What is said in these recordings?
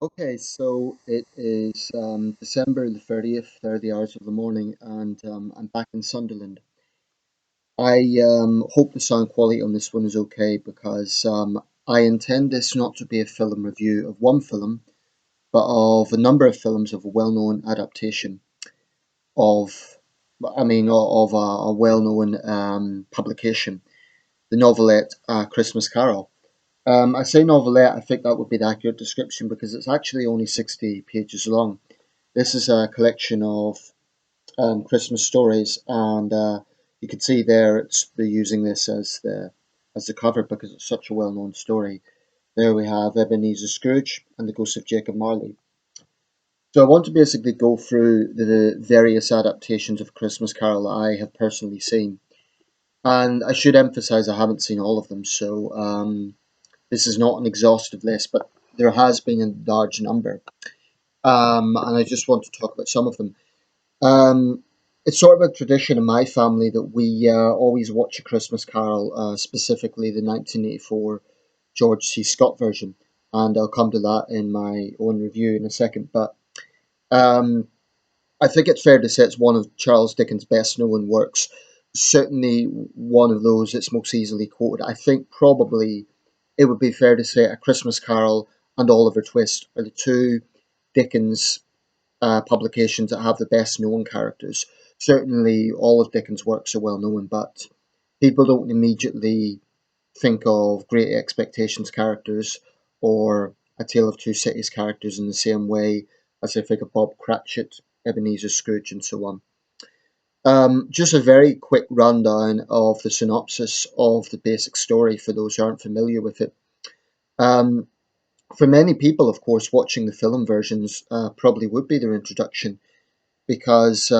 Okay, so it is December the 30th, there are the hours of the morning, and I'm back in Sunderland. I hope the sound quality on this one is okay because I intend this not to be a film review of one film, but of a number of films of a well-known adaptation of, of a well-known publication, the novelette Christmas Carol. I say novelette, I think that would be the accurate description because it's actually only 60 pages long. This is a collection of Christmas stories, and you can see there they're using this as the cover because it's such a well-known story. There we have Ebenezer Scrooge and the Ghost of Jacob Marley. So I want to basically go through the various adaptations of Christmas Carol that I have personally seen, and I should emphasize I haven't seen all of them. So this is not an exhaustive list, but there has been a large number, and I just want to talk about some of them. Um, it's sort of a tradition in my family that we always watch A Christmas Carol, specifically the 1984 George C. Scott version, and I'll come to that in my own review in a second. But um, I think it's fair to say it's one of Charles Dickens' best known works. Certainly one of those that's most easily quoted. I think probably it would be fair to say A Christmas Carol and Oliver Twist are the two Dickens publications that have the best known characters. Certainly, all of Dickens' works are well known, but people don't immediately think of Great Expectations characters or A Tale of Two Cities characters in the same way as they think of Bob Cratchit, Ebenezer Scrooge, and so on. Just a very quick rundown of the synopsis of the basic story for those who aren't familiar with it. Um, for many people, of course, watching the film versions probably would be their introduction because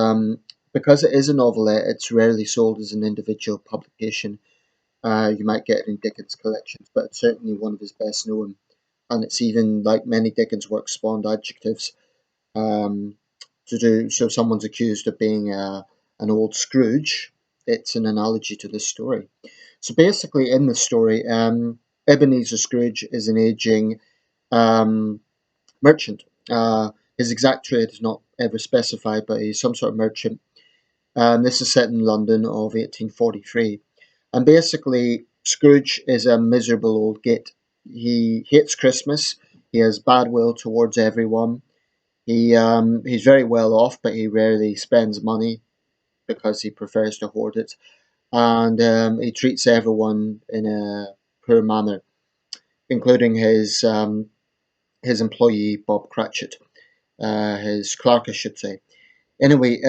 because it is a novelette, it's rarely sold as an individual publication. You might get it in Dickens collections, but it's certainly one of his best known. And it's even like many Dickens works spawned adjectives um, to do. So someone's accused of being an old Scrooge. It's an analogy to this story. So basically, in this story, Ebenezer Scrooge is an aging um, merchant. His exact trade is not ever specified, but he's some sort of merchant. This is set in London of 1843. And basically, Scrooge is a miserable old git. He hates Christmas. He has bad will towards everyone. He's very well off, but he rarely spends money because he prefers to hoard it. And he treats everyone in a poor manner, including his employee Bob Cratchit, his clerk, I should say. Anyway,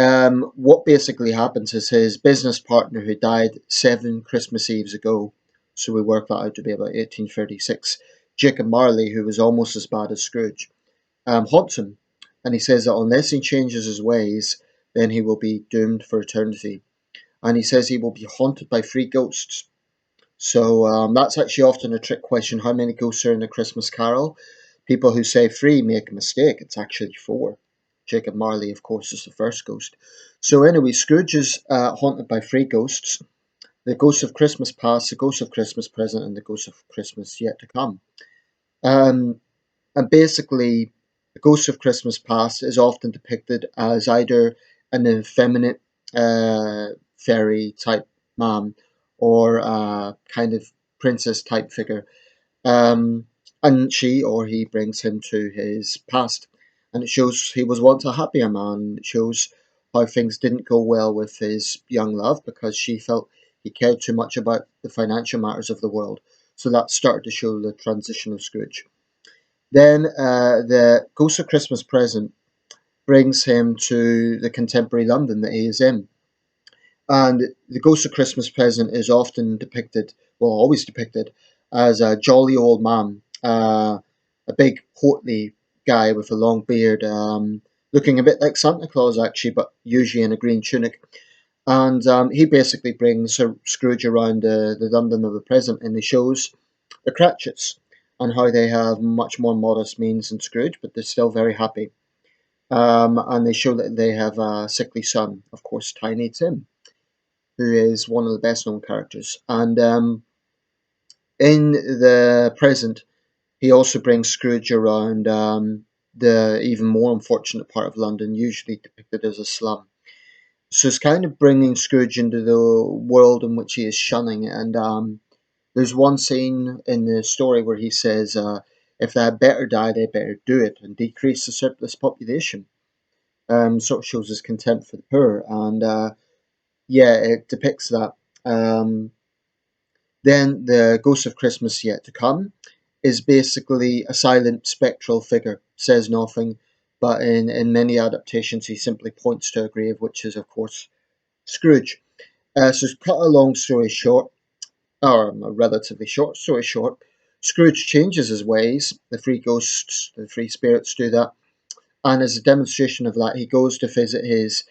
what basically happens is his business partner, who died 7 Christmas Eves ago, so we work that out to be about 1836, Jacob Marley, who was almost as bad as Scrooge, haunts him. And he says that unless he changes his ways, then he will be doomed for eternity. And he says he will be haunted by three ghosts. So that's actually often a trick question. How many ghosts are in a Christmas Carol? People who say three make a mistake. It's actually four. Jacob Marley, of course, is the first ghost. So anyway, Scrooge is haunted by three ghosts: the ghost of Christmas past, the ghost of Christmas present, and the ghost of Christmas yet to come. Um, and basically, the ghost of Christmas past is often depicted as either an effeminate fairy type man or a kind of princess type figure. Um, and she or he brings him to his past. And it shows he was once a happier man. It shows how things didn't go well with his young love because she felt he cared too much about the financial matters of the world. So that started to show the transition of Scrooge. Then the Ghost of Christmas Present brings him to the contemporary London that he is in. And the Ghost of Christmas Present is often depicted, well, always depicted, as a jolly old man, a big, portly guy with a long beard, looking a bit like Santa Claus, actually, but usually in a green tunic. And he basically brings Scrooge around the London of the present, and he shows the Cratchits and how they have much more modest means than Scrooge, but they're still very happy. And they show that they have a sickly son, of course, Tiny Tim, who is one of the best known characters. And in the present, He also brings Scrooge around the even more unfortunate part of London, usually depicted as a slum. So it's kind of bringing Scrooge into the world in which he is shunning. And there's one scene in the story where he says, if they had better die, they better do it and decrease the surplus population. Sort of shows his contempt for the poor. And yeah, it depicts that. Um, then the Ghost of Christmas Yet to Come is basically a silent spectral figure, says nothing, but in many adaptations he simply points to a grave, which is, of course, Scrooge. So to cut a long story short, or a relatively short story short, Scrooge changes his ways. The three ghosts, the three spirits do that. And as a demonstration of that, he goes to visit his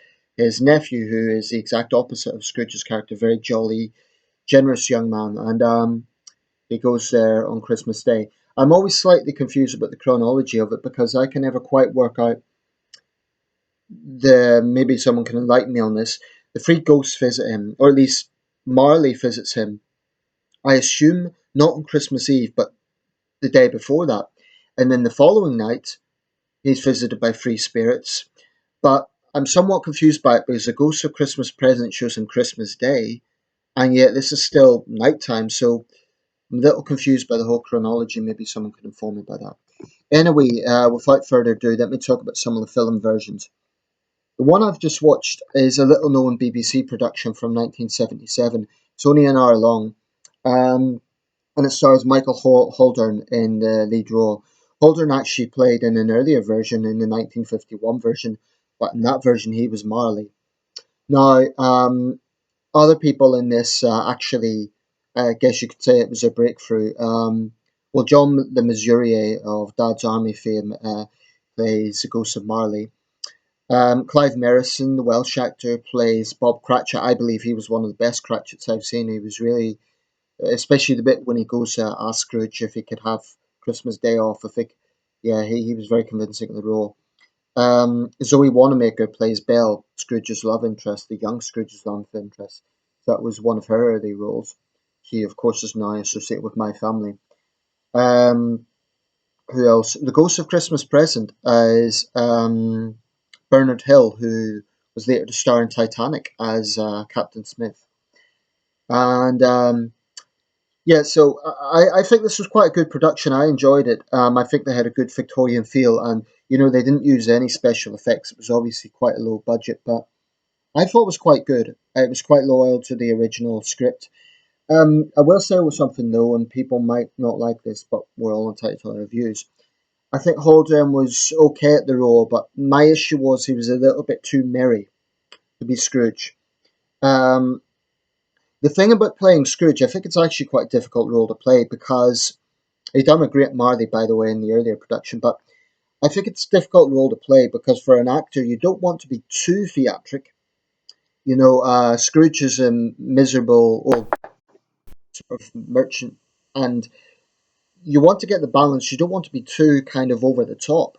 nephew, who is the exact opposite of Scrooge's character, very jolly, generous young man. And he goes there on Christmas Day. I'm always slightly confused about the chronology of it because I can never quite work out the. Maybe someone can enlighten me on this. The three ghosts visit him, or at least Marley visits him. I assume not on Christmas Eve, but the day before that. And then the following night, he's visited by three spirits. But I'm somewhat confused by it because the Ghost of Christmas Present shows him Christmas Day, and yet this is still nighttime. So I'm a little confused by the whole chronology. Maybe someone can inform me by that. Anyway, without further ado, let me talk about some of the film versions. The one I've just watched is a little known BBC production from 1977. It's only an hour long, um, and it stars Michael Haldern in the lead role. Haldern actually played in an earlier version, in the 1951 version, but in that version he was Marley. Now, other people in this actually, I guess you could say it was a breakthrough. Well, John the Mesurier of Dad's Army fame plays the Ghost of Marley. Clive Merrison, the Welsh actor, plays Bob Cratchit. I believe he was one of the best Cratchits I've seen. He was really, especially the bit when he goes to ask Scrooge if he could have Christmas Day off. I think, yeah, he was very convincing in the role. Zoe Wanamaker plays Belle, Scrooge's love interest, the young Scrooge's love interest. That was one of her early roles. She, of course, is now associated with My Family. Um, who else? The Ghost of Christmas Present is Bernard Hill, who was later to star in Titanic as Captain Smith. And yeah, so I think this was quite a good production. I enjoyed it. I think they had a good Victorian feel, and they didn't use any special effects. It was obviously quite a low budget, but I thought it was quite good. It was quite loyal to the original script. I will say with something though, and people might not like this, but we're all entitled to our views. I think Holden was okay at the role, but my issue was he was a little bit too merry to be Scrooge. Um, the thing about playing Scrooge, I think it's actually quite a difficult role to play because he done a great Marley, by the way, in the earlier production, but I think it's a difficult role to play because for an actor, you don't want to be too theatric. Scrooge is a miserable old sort of merchant, and you want to get the balance. You don't want to be too kind of over the top,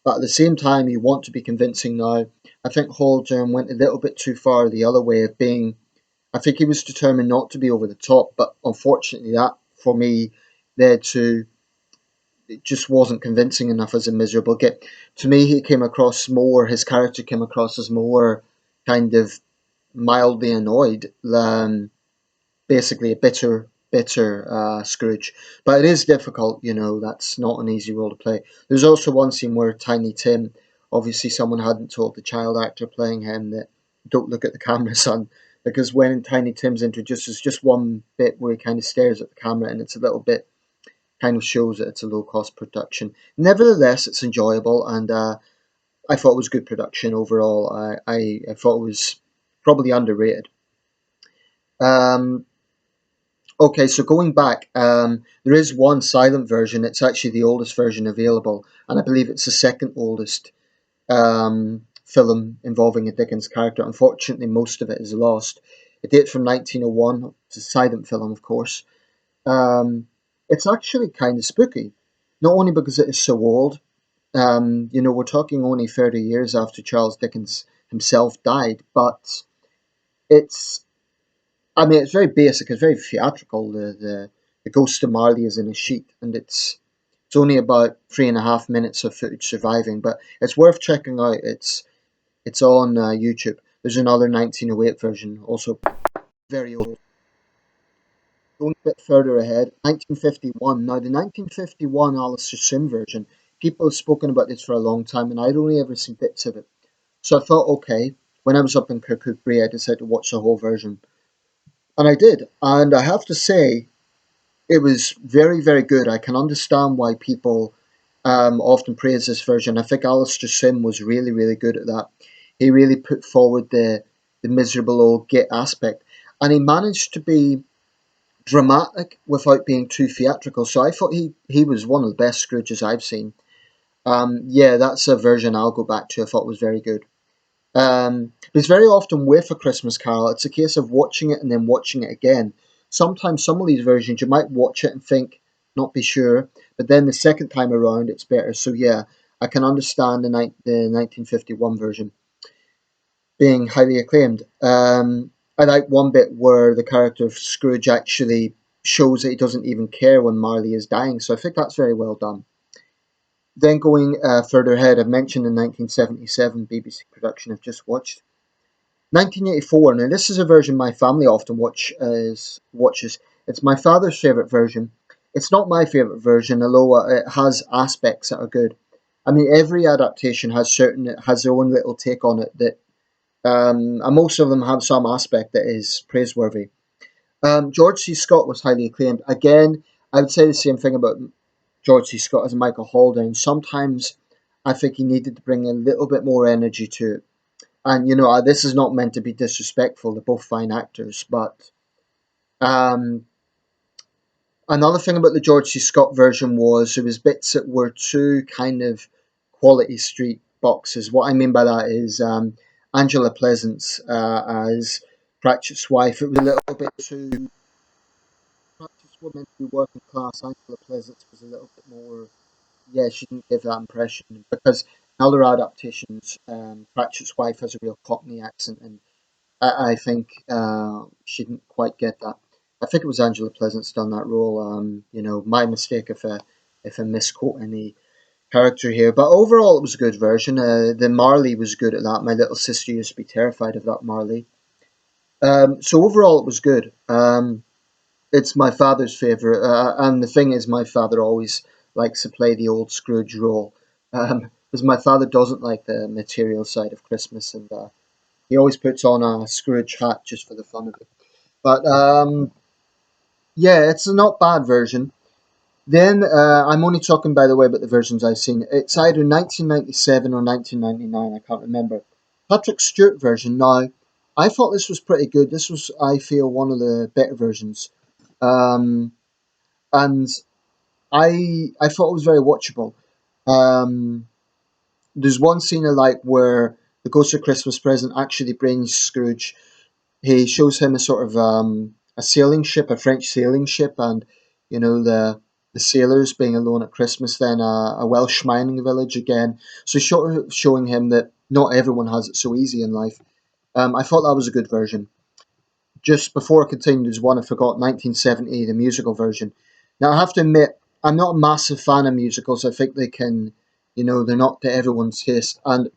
but at the same time, you want to be convincing. Now, I think Holden went a little bit too far the other way of being. I think he was determined not to be over the top, but unfortunately, that for me led to it just wasn't convincing enough as a miserable git. To me, he came across more. His character came across as more kind of mildly annoyed than basically a bitter Scrooge. But it is difficult, that's not an easy role to play. There's also one scene where Tiny Tim, obviously someone hadn't told the child actor playing him that don't look at the camera, son, because when Tiny Tim's introduced, there's just one bit where he kind of stares at the camera and it's a little bit, kind of shows that it's a low cost production. Nevertheless, it's enjoyable and I thought it was good production overall. I thought it was probably underrated. Um, Okay, so going back, there is one silent version. It's actually the oldest version available, and I believe it's the second oldest film involving a Dickens character. Unfortunately, most of it is lost. It dates from 1901. It's a silent film, of course. Um, it's actually kind of spooky, not only because it is so old. We're talking only 30 years after Charles Dickens himself died, but it's it's very basic. It's very theatrical. The Ghost of Marley is in a sheet, and it's It's only about 3.5 minutes of footage surviving, but it's worth checking out. It's on YouTube. There's another 1908 version, also very old. Going a bit further ahead, 1951. Now, the 1951 Alistair Sim version, people have spoken about this for a long time, and I'd only ever seen bits of it. So I thought, okay, when I was up in Kirkuk, I decided to watch the whole version. And I did. And I have to say, it was very, very good. I can understand why people often praise this version. I think Alistair Sim was really, really good at that. He really put forward the miserable old git aspect. And he managed to be dramatic without being too theatrical. So I thought he was one of the best Scrooges I've seen. Yeah, that's a version I'll go back to. I thought was very good. Because very often with A Christmas Carol, it's a case of watching it and then watching it again. Sometimes some of these versions you might watch it and think, not be sure, but then the second time around it's better. So yeah, I can understand the 1951 version being highly acclaimed. I like one bit where the character of Scrooge actually shows that he doesn't even care when Marley is dying. So I think that's very well done. Then going further ahead, I've mentioned the 1977 BBC production I've just watched. 1984. Now, this is a version my family often watches. It's my father's favourite version. It's not my favourite version, although it has aspects that are good. I mean, every adaptation has their own little take on it that, and most of them have some aspect that is praiseworthy. George C. Scott was highly acclaimed. Again, I would say the same thing about George C. Scott as Michael Haldane. Sometimes I think he needed to bring a little bit more energy to it. And this is not meant to be disrespectful. They're both fine actors, but um, another thing about the George C. Scott version was there was bits that were too kind of quality street boxes. What I mean by that is Angela Pleasance as Cratchit's wife. It was a little bit too. Cratchit's woman to be working class. Angela Pleasance was a little bit more. Yeah, she didn't give that impression because in other adaptations, Cratchit's wife has a real Cockney accent, and I think she didn't quite get that. I think it was Angela Pleasant's done that role. My mistake if I misquote any character here. But overall, it was a good version. The Marley was good at that. My little sister used to be terrified of that Marley. So overall, it was good. It's my father's favorite, and the thing is, my father always likes to play the old Scrooge role. Because my father doesn't like the material side of Christmas, and he always puts on a Scrooge hat just for the fun of it. But yeah, it's a not bad version. Then I'm only talking, by the way, about the versions I've seen. It's either 1997 or 1999. I can't remember. Patrick Stewart version. Now, I thought this was pretty good. This was, I feel, one of the better versions, um, and I thought it was very watchable. Um, there's one scene I like where the Ghost of Christmas Present actually brings Scrooge. He shows him a sort of a sailing ship, a French sailing ship, and the sailors being alone at Christmas. Then a Welsh mining village again. So sort of showing him that not everyone has it so easy in life. I thought that was a good version. Just before I continue, there's one I forgot, 1970, the musical version. Now I have to admit, I'm not a massive fan of musicals. I think they can, they're not to everyone's taste. And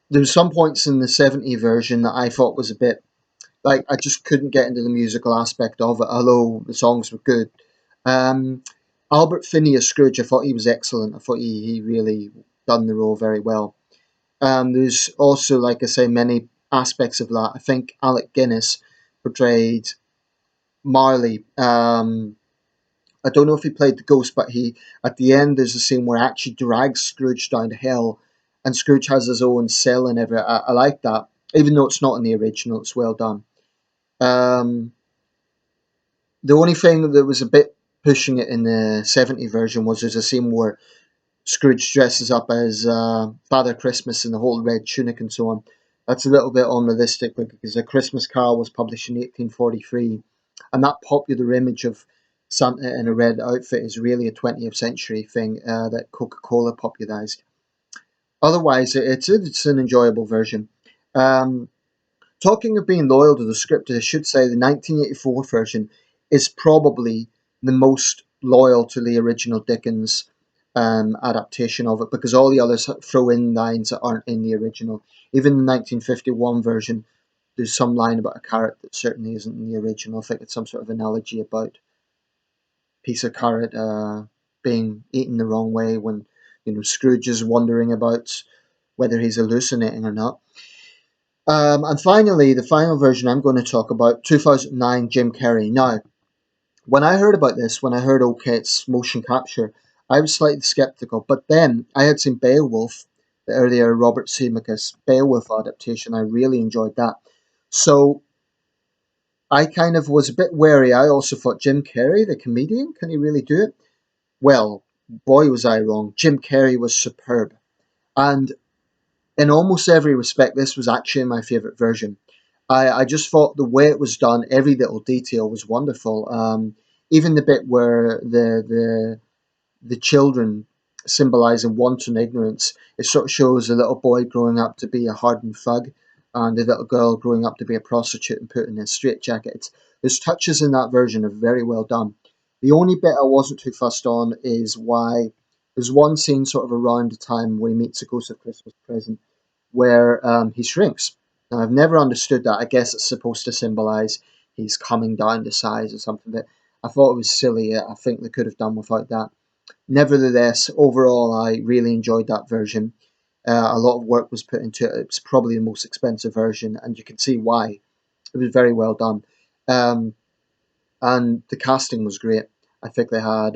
there were some points in the 70 version that I thought was a bit like I just couldn't get into the musical aspect of it, although the songs were good. Um, Albert Finney as Scrooge, I thought he was excellent. I thought he really done the role very well. There's also, like I say, many aspects of that. I think Alec Guinness portrayed Marley. I don't know if he played the ghost, but he at the end there's a scene where he actually drags Scrooge down to hell, and Scrooge has his own cell and everything. I like that, even though it's not in the original. It's well done. Um, The only thing that was a bit pushing it in the 70 version was there's a scene where Scrooge dresses up as Father Christmas in the whole red tunic and so on. That's a little bit unrealistic because A Christmas Carol was published in 1843, and that popular image of Santa in a red outfit is really a 20th century thing that Coca Cola popularized. Otherwise, it's an enjoyable version. Um, Talking of being loyal to the script, I should say the 1984 version is probably the most loyal to the original Dickens. adaptation of it, because all the others throw in lines that aren't in the original. Even the 1951 version, there's some line about a carrot that certainly isn't in the original. I think it's some sort of analogy about a piece of carrot being eaten the wrong way when Scrooge is wondering about whether he's hallucinating or not. And finally, the final version I'm going to talk about, 2009 Jim Carrey. Now, when I heard about this, when I heard, okay, it's motion capture, I was slightly skeptical. But then I had seen Beowulf, the earlier Robert Zemeckis Beowulf adaptation. I really enjoyed that. So I kind of was a bit wary. I also thought, Jim Carrey, the comedian, can he really do it? Well, boy, was I wrong. Jim Carrey was superb. And in almost every respect, this was actually my favourite version. I just thought the way it was done, every little detail was wonderful. Even the bit where the children symbolizing wanton ignorance, it sort of shows a little boy growing up to be a hardened thug and a little girl growing up to be a prostitute and put in a straitjacket. There's touches in that version are very well done. The only bit I wasn't too fussed on is why there's one scene sort of around the time where he meets a ghost of Christmas present where he shrinks. Now, I've never understood that. I guess it's supposed to symbolize he's coming down to size or something, but I thought it was silly. I think they could have done without that. Nevertheless, overall, I really enjoyed that version. A lot of work was put into it. It was probably the most expensive version, and you can see why. It was very well done. Um, and the casting was great. I think they had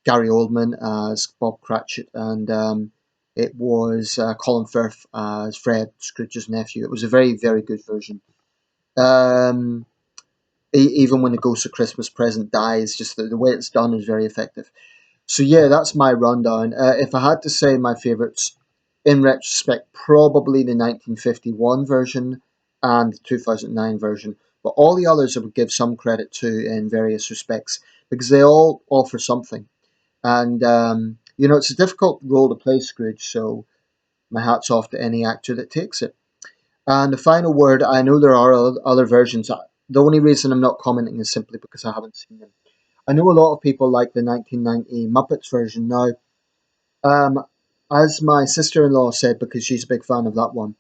Gary Oldman as Bob Cratchit, and it was Colin Firth as Fred, Scrooge's nephew. It was a very, very good version. Um, Even when the Ghost of Christmas Present dies, just the way it's done is very effective. So yeah, that's my rundown. If I had to say my favourites, in retrospect, probably the 1951 version and the 2009 version. But all the others I would give some credit to in various respects because they all offer something. And it's a difficult role to play Scrooge, so my hat's off to any actor that takes it. And the final word, I know there are other versions. The only reason I'm not commenting is simply because I haven't seen them. I know a lot of people like the 1990 Muppets version. Now, um, as my sister-in-law said, because she's a big fan of that one,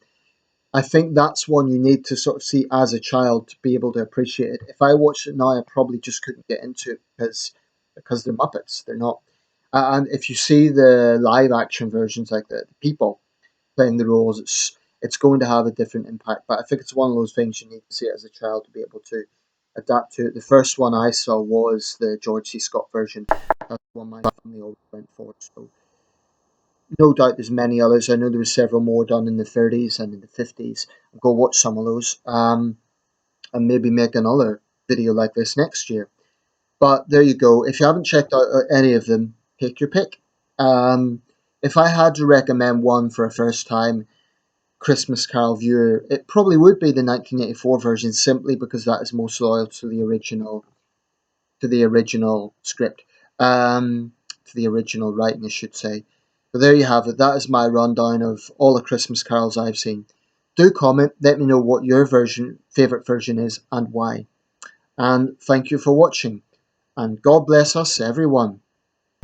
I think that's one you need to sort of see as a child to be able to appreciate it. If I watched it now, I probably just couldn't get into it because they're Muppets. They're not. And if you see the live action versions, like the people playing the roles, it's going to have a different impact. But I think it's one of those things you need to see it as a child to be able to adapt to it. The first one I saw was the George C. Scott version. That's the one my family always went for. So no doubt there's many others. I know there were several more done in the 30s and in the 50s. I'll go watch some of those and maybe make another video like this next year. But there you go. If you haven't checked out any of them, pick your pick. Um, if I had to recommend one for a first time Christmas Carol viewer, it probably would be the 1984 version, simply because that is most loyal to the original script, to the original writing, I should say. But there you have it. That is my rundown of all the Christmas carols I've seen. Do comment, let me know what your favorite version is and why. And thank you for watching. And God bless us, everyone.